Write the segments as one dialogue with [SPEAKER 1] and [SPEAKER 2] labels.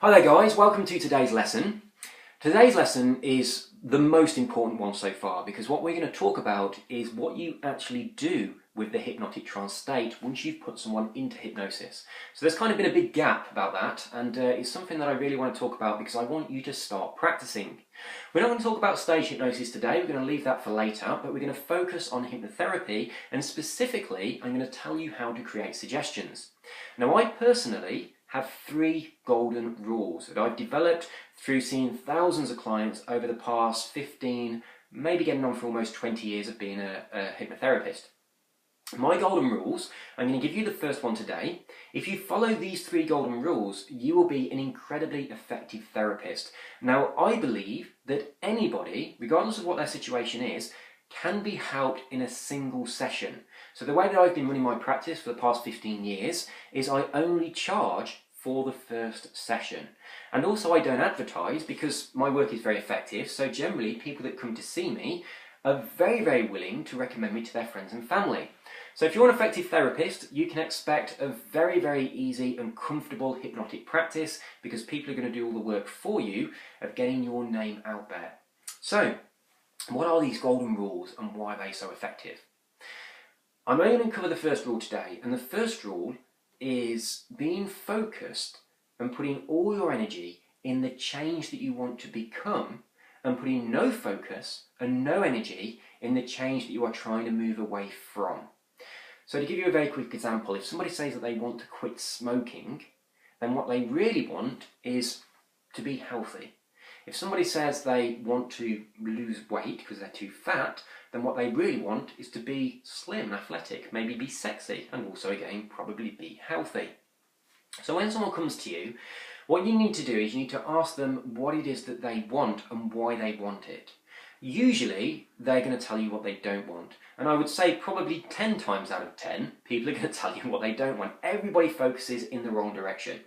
[SPEAKER 1] Hi there guys, welcome to today's lesson. Today's lesson is the most important one so far because what we're going to talk about is what you actually do with the hypnotic trance state once you've put someone into hypnosis. So there's kind of been a big gap about that, and it's something that I really want to talk about because I want you to start practicing. We're not going to talk about stage hypnosis today, we're going to leave that for later, but we're going to focus on hypnotherapy, and specifically I'm going to tell you how to create suggestions. Now I personally have 3 golden rules that I've developed through seeing thousands of clients over the past 15, maybe getting on for almost 20 years of being a hypnotherapist. My golden rules, I'm going to give you the first one today. If you follow these 3 golden rules, you will be an incredibly effective therapist. Now, I believe that anybody, regardless of what their situation is, can be helped in a single session. So the way that I've been running my practice for the past 15 years is I only charge for the first session. And also I don't advertise because my work is very effective, so generally people that come to see me are very, very willing to recommend me to their friends and family. So if you're an effective therapist, you can expect a very, very easy and comfortable hypnotic practice because people are going to do all the work for you of getting your name out there. So, what are these golden rules and why are they so effective? I'm only going to cover the first rule today, and the first rule is being focused and putting all your energy in the change that you want to become, and putting no focus and no energy in the change that you are trying to move away from. So to give you a very quick example, if somebody says that they want to quit smoking, then what they really want is to be healthy. If somebody says they want to lose weight because they're too fat, then what they really want is to be slim and athletic, maybe be sexy, and also again probably be healthy. So when someone comes to you, what you need to do is you need to ask them what it is that they want and why they want it. Usually they're going to tell you what they don't want, and I would say probably 10 times out of 10 people are going to tell you what they don't want. Everybody focuses in the wrong direction.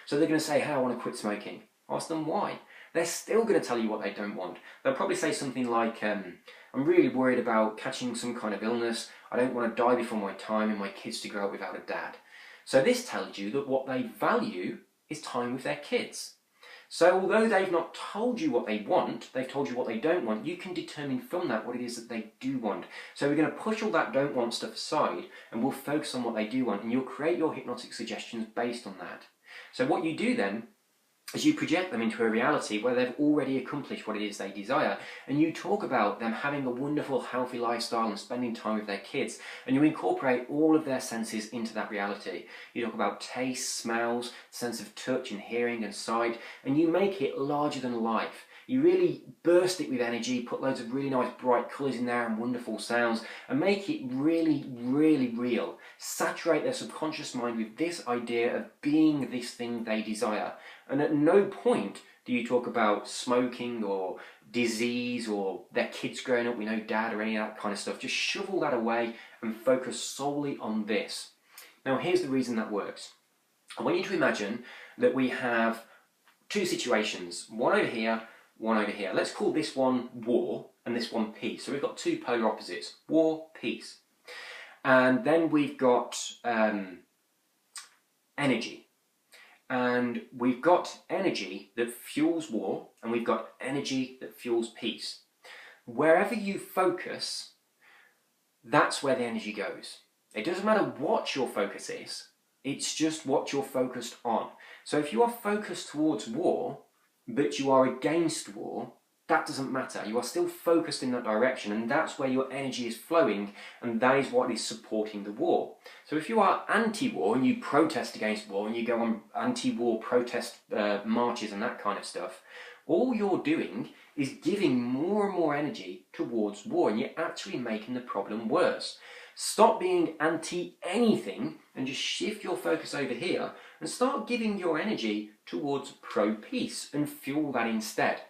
[SPEAKER 1] So they're going to say, hey, I want to quit smoking. Ask them why. They're still going to tell you what they don't want. They'll probably say something like, I'm really worried about catching some kind of illness, I don't want to die before my time and my kids to grow up without a dad. So this tells you that what they value is time with their kids. So although they've not told you what they want, they've told you what they don't want, you can determine from that what it is that they do want. So we're going to push all that don't want stuff aside and we'll focus on what they do want, and you'll create your hypnotic suggestions based on that. So what you do then is you project them into a reality where they've already accomplished what it is they desire, and you talk about them having a wonderful healthy lifestyle and spending time with their kids, and you incorporate all of their senses into that reality. You talk about taste, smells, sense of touch and hearing and sight, and you make it larger than life. You really burst it with energy, put loads of really nice bright colours in there and wonderful sounds, and make it really, really real. Saturate their subconscious mind with this idea of being this thing they desire. And at no point do you talk about smoking or disease or their kids growing up with no dad or any of that kind of stuff. Just shovel that away and focus solely on this. Now here's the reason that works. I want you to imagine that we have 2 situations, one over here, one over here. Let's call this one war and this one peace. So we've got 2 polar opposites, war, peace. And then we've got energy. And we've got energy that fuels war, and we've got energy that fuels peace. Wherever you focus, that's where the energy goes. It doesn't matter what your focus is, it's just what you're focused on. So if you are focused towards war, but you are against war, that doesn't matter. You are still focused in that direction, and that's where your energy is flowing, and that is what is supporting the war. So if you are anti-war and you protest against war and you go on anti-war protest marches and that kind of stuff, all you're doing is giving more and more energy towards war, and you're actually making the problem worse. Stop being anti-anything and just shift your focus over here and start giving your energy towards pro-peace and fuel that instead.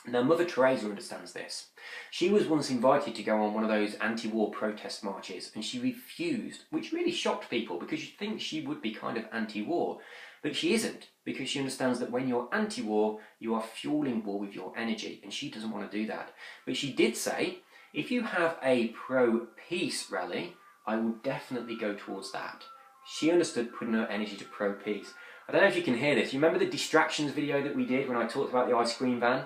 [SPEAKER 1] Now, Mother Teresa understands this. She was once invited to go on one of those anti-war protest marches and she refused, which really shocked people because you'd think she would be kind of anti-war, but she isn't, because she understands that when you're anti-war, you are fueling war with your energy, and she doesn't want to do that. But she did say, if you have a pro-peace rally, I will definitely go towards that. She understood putting her energy to pro-peace. I don't know if you can hear this. You remember the distractions video that we did when I talked about the ice cream van?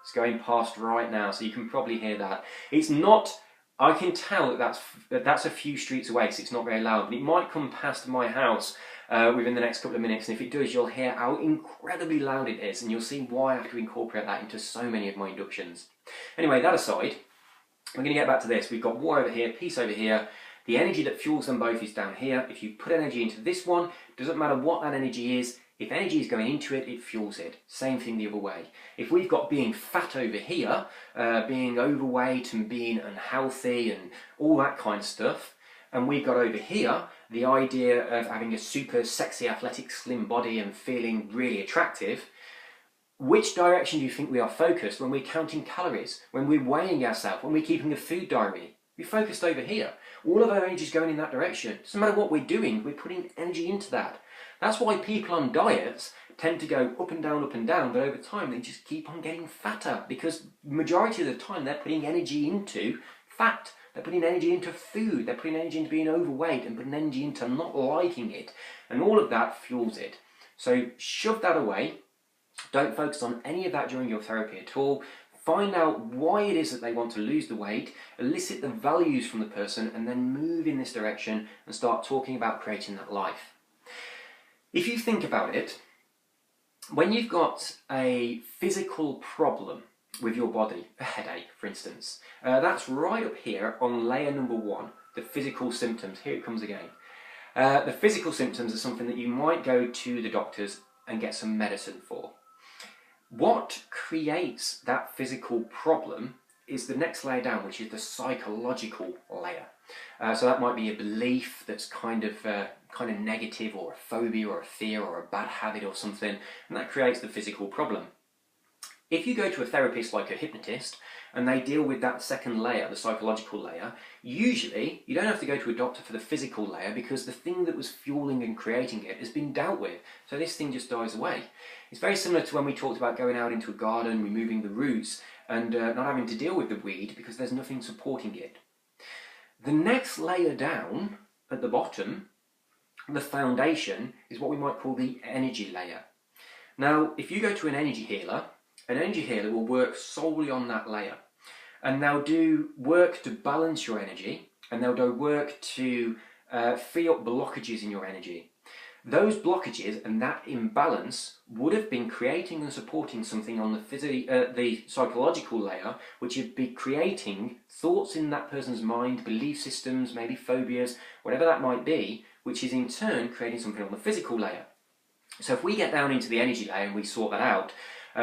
[SPEAKER 1] It's going past right now, so you can probably hear that. It's not, I can tell that that's a few streets away, so it's not very loud, but it might come past my house within the next couple of minutes, and if it does, you'll hear how incredibly loud it is, and you'll see why I have to incorporate that into so many of my inductions. Anyway, that aside, we're going to get back to this. We've got war over here, peace over here. The energy that fuels them both is down here. If you put energy into this one, doesn't matter what that energy is, if energy is going into it, it fuels it. Same thing the other way. If we've got being fat over here, being overweight and being unhealthy and all that kind of stuff, and we've got over here the idea of having a super sexy, athletic, slim body and feeling really attractive, which direction do you think we are focused when we're counting calories, when we're weighing ourselves, when we're keeping a food diary? We're focused over here. All of our energy is going in that direction. Doesn't matter what we're doing, we're putting energy into that. That's why people on diets tend to go up and down, but over time they just keep on getting fatter, because majority of the time they're putting energy into fat. They're putting energy into food, they're putting energy into being overweight and putting energy into not liking it. And all of that fuels it. So shove that away. Don't focus on any of that during your therapy at all. Find out why it is that they want to lose the weight, elicit the values from the person, and then move in this direction and start talking about creating that life. If you think about it, when you've got a physical problem with your body, a headache for instance, that's right up here on layer number 1, the physical symptoms. Here it comes again. The physical symptoms are something that you might go to the doctors and get some medicine for. What creates that physical problem is the next layer down, which is the psychological layer. So that might be a belief that's kind of negative, or a phobia or a fear or a bad habit or something, and that creates the physical problem. If you go to a therapist like a hypnotist and they deal with that second layer, the psychological layer, usually you don't have to go to a doctor for the physical layer, because the thing that was fueling and creating it has been dealt with. So this thing just dies away. It's very similar to when we talked about going out into a garden, removing the roots, and not having to deal with the weed because there's nothing supporting it. The next layer down at the bottom, the foundation, is what we might call the energy layer. Now, if you go to an energy healer will work solely on that layer, and they'll do work to balance your energy, and they'll do work to free up blockages in your energy. Those blockages and that imbalance would have been creating and supporting something on the psychological layer, which would be creating thoughts in that person's mind, belief systems, maybe phobias, whatever that might be, which is in turn creating something on the physical layer. So if we get down into the energy layer and we sort that out,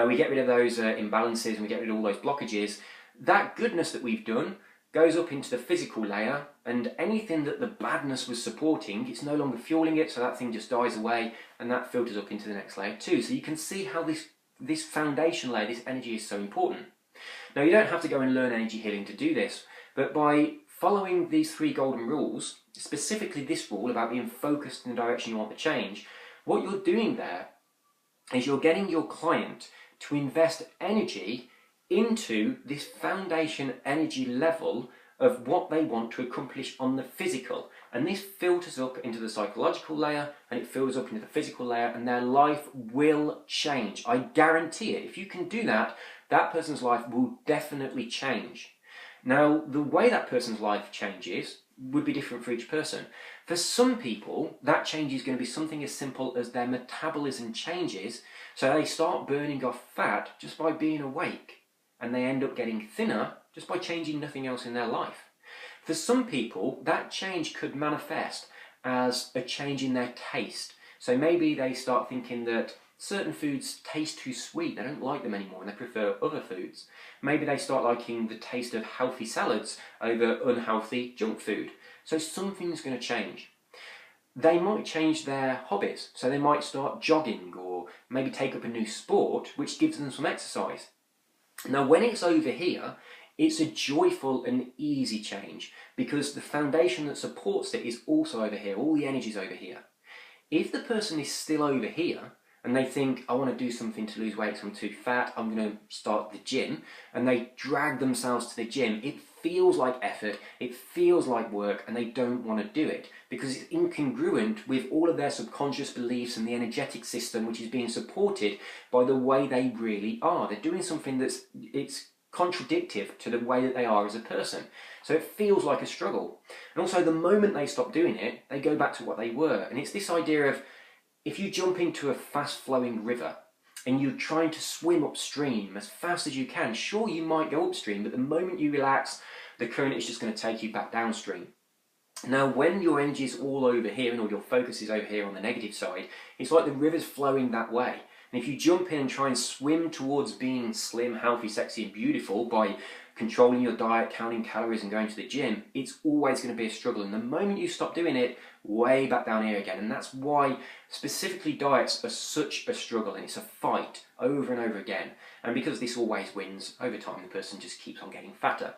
[SPEAKER 1] we get rid of those imbalances and we get rid of all those blockages, that goodness that we've done goes up into the physical layer, and anything that the badness was supporting, it's no longer fueling it, so that thing just dies away, and that filters up into the next layer too. So you can see how this foundation layer, this energy, is so important. Now, you don't have to go and learn energy healing to do this, but by following these 3 golden rules, specifically this rule about being focused in the direction you want to change, what you're doing there is you're getting your client to invest energy into this foundation energy level of what they want to accomplish on the physical. And this filters up into the psychological layer, and it filters up into the physical layer, and their life will change. I guarantee it. If you can do that, that person's life will definitely change. Now, the way that person's life changes would be different for each person. For some people, that change is going to be something as simple as their metabolism changes, so they start burning off fat just by being awake, and they end up getting thinner just by changing nothing else in their life. For some people, that change could manifest as a change in their taste. So maybe they start thinking that certain foods taste too sweet, they don't like them anymore, and they prefer other foods. Maybe they start liking the taste of healthy salads over unhealthy junk food. So something's going to change. They might change their hobbies, so they might start jogging or maybe take up a new sport which gives them some exercise. Now, when it's over here, it's a joyful and easy change because the foundation that supports it is also over here. All the energy is over here. If the person is still over here and they think, I want to do something to lose weight, so I'm too fat, I'm going to start the gym, and they drag themselves to the gym, it feels like effort, it feels like work, and they don't want to do it because it's incongruent with all of their subconscious beliefs and the energetic system which is being supported by the way they really are. They're doing something it's contradictive to the way that they are as a person. So it feels like a struggle. And also the moment they stop doing it, they go back to what they were. And it's this idea of, if you jump into a fast-flowing river and you're trying to swim upstream as fast as you can, sure, you might go upstream, but the moment you relax, the current is just going to take you back downstream. Now, when your energy is all over here and all your focus is over here on the negative side, it's like the river's flowing that way. And if you jump in and try and swim towards being slim, healthy, sexy and beautiful by controlling your diet, counting calories and going to the gym, it's always going to be a struggle. And the moment you stop doing it, way back down here again. And that's why specifically diets are such a struggle, and it's a fight over and over again. And because this always wins, over time the person just keeps on getting fatter.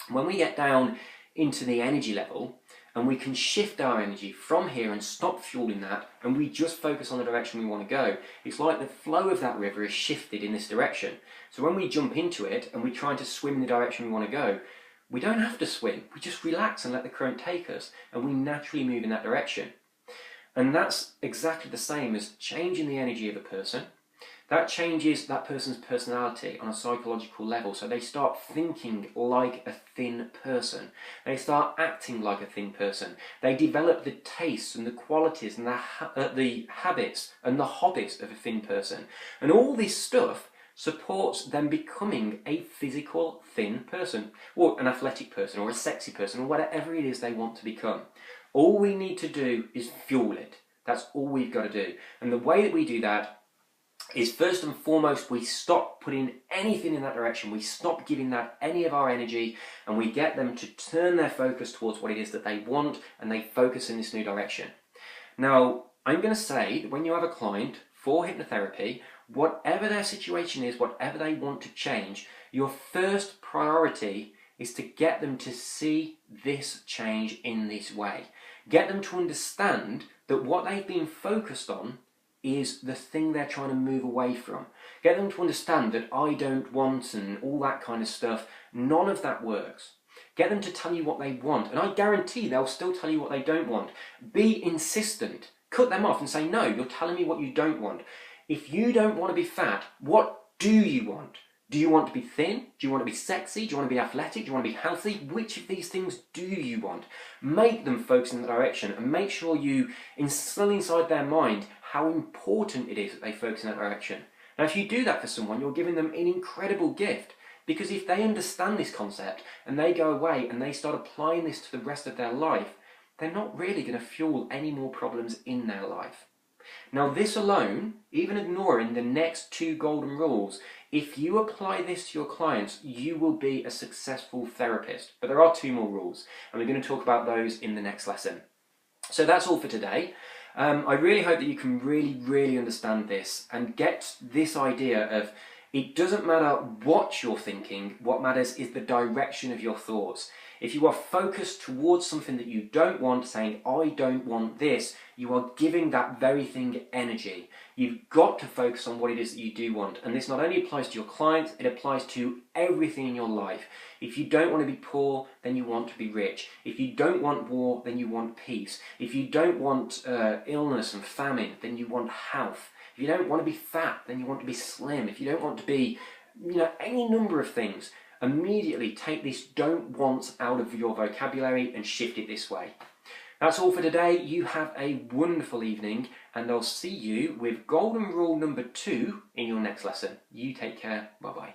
[SPEAKER 1] When we get down into the energy level, and we can shift our energy from here and stop fueling that, and we just focus on the direction we want to go, it's like the flow of that river is shifted in this direction. So when we jump into it and we're trying to swim in the direction we want to go, we don't have to swim, we just relax and let the current take us, and we naturally move in that direction. And that's exactly the same as changing the energy of a person. That changes that person's personality on a psychological level. So they start thinking like a thin person. They start acting like a thin person. They develop the tastes and the qualities and the habits and the hobbies of a thin person. And all this stuff supports them becoming a physical thin person, or an athletic person, or a sexy person, or whatever it is they want to become. All we need to do is fuel it. That's all we've got to do. And the way that we do that is, first and foremost, we stop putting anything in that direction, we stop giving that any of our energy, and we get them to turn their focus towards what it is that they want, and they focus in this new direction. Now, I'm going to say that when you have a client for hypnotherapy, whatever their situation is, whatever they want to change, your first priority is to get them to see this change in this way. Get them to understand that what they've been focused on is the thing they're trying to move away from. Get them to understand that I don't want and all that kind of stuff, none of that works. Get them to tell you what they want, and I guarantee they'll still tell you what they don't want. Be insistent. Cut them off and say, no, you're telling me what you don't want. If you don't want to be fat, what do you want? Do you want to be thin? Do you want to be sexy? Do you want to be athletic? Do you want to be healthy? Which of these things do you want? Make them focus in that direction, and make sure you instill inside their mind how important it is that they focus in that direction. Now, if you do that for someone, you're giving them an incredible gift, because if they understand this concept and they go away and they start applying this to the rest of their life, they're not really going to fuel any more problems in their life. Now, this alone, even ignoring the next 2 golden rules, if you apply this to your clients, you will be a successful therapist. But there are 2 more rules, and we're going to talk about those in the next lesson. So that's all for today. I really hope that you can really understand this and get this idea of, it doesn't matter what you're thinking, what matters is the direction of your thoughts. If you are focused towards something that you don't want, saying, I don't want this, you are giving that very thing energy. You've got to focus on what it is that you do want. And this not only applies to your clients, it applies to everything in your life. If you don't want to be poor, then you want to be rich. If you don't want war, then you want peace. If you don't want illness and famine, then you want health. If you don't want to be fat, then you want to be slim. If you don't want to be, any number of things, immediately take this don't want out of your vocabulary and shift it this way. That's all for today. You have a wonderful evening, and I'll see you with golden rule number 2 in your next lesson. You take care. Bye-bye.